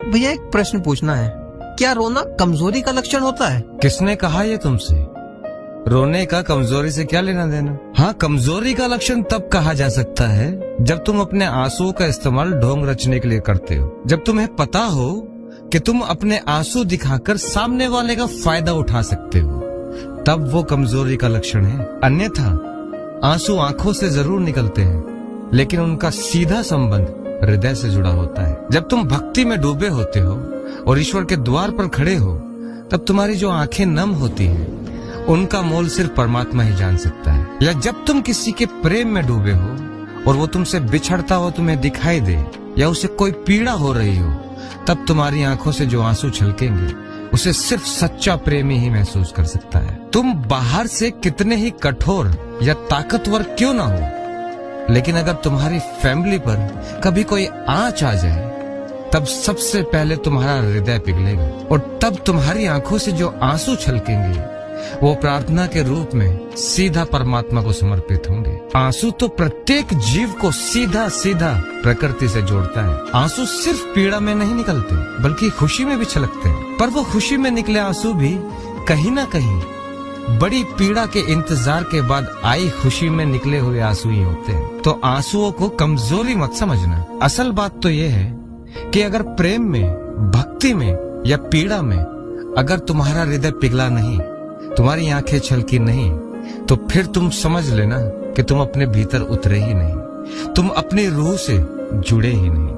भैया एक प्रश्न पूछना है, क्या रोना कमजोरी का लक्षण होता है? किसने कहा ये तुमसे? रोने का कमजोरी से क्या लेना देना? हाँ, कमजोरी का लक्षण तब कहा जा सकता है जब तुम अपने आंसुओं का इस्तेमाल ढोंग रचने के लिए करते हो, जब तुम्हें पता हो कि तुम अपने आंसू दिखाकर सामने वाले का फायदा उठा सकते हो, तब वो कमजोरी का लक्षण है। अन्यथा आंसू आंखों से जरूर निकलते हैं, लेकिन उनका सीधा संबंध हृदय से जुड़ा होता है। जब तुम भक्ति में डूबे होते हो और ईश्वर के द्वार पर खड़े हो, तब तुम्हारी जो आंखें नम होती हैं, उनका मोल सिर्फ परमात्मा ही जान सकता है। या जब तुम किसी के प्रेम में डूबे हो और वो तुमसे बिछड़ता हो तुम्हें दिखाई दे, या उसे कोई पीड़ा हो रही हो, तब तुम्हारी आंखों से जो आंसू छलकेंगे, उसे सिर्फ सच्चा प्रेमी ही महसूस कर सकता है। तुम बाहर से कितने ही कठोर या ताकतवर क्यों ना हो, लेकिन अगर तुम्हारी फैमिली पर कभी कोई आंच आ जाए, तब सबसे पहले तुम्हारा हृदय पिघलेगा और तब तुम्हारी आंखों से जो आंसू छलकेंगे, वो प्रार्थना के रूप में सीधा परमात्मा को समर्पित होंगे। आंसू तो प्रत्येक जीव को सीधा सीधा प्रकृति से जोड़ता है। आंसू सिर्फ पीड़ा में नहीं निकलते, बल्कि खुशी में भी छलकते हैं। पर वो खुशी में निकले आंसू भी कहीं ना कहीं बड़ी पीड़ा के इंतजार के बाद आई खुशी में निकले हुए आंसू ही होते हैं। तो आंसुओं को कमजोरी मत समझना। असल बात तो ये है कि अगर प्रेम में, भक्ति में या पीड़ा में अगर तुम्हारा हृदय पिघला नहीं, तुम्हारी आंखें छलकी नहीं, तो फिर तुम समझ लेना कि तुम अपने भीतर उतरे ही नहीं, तुम अपनी रूह से जुड़े ही नहीं।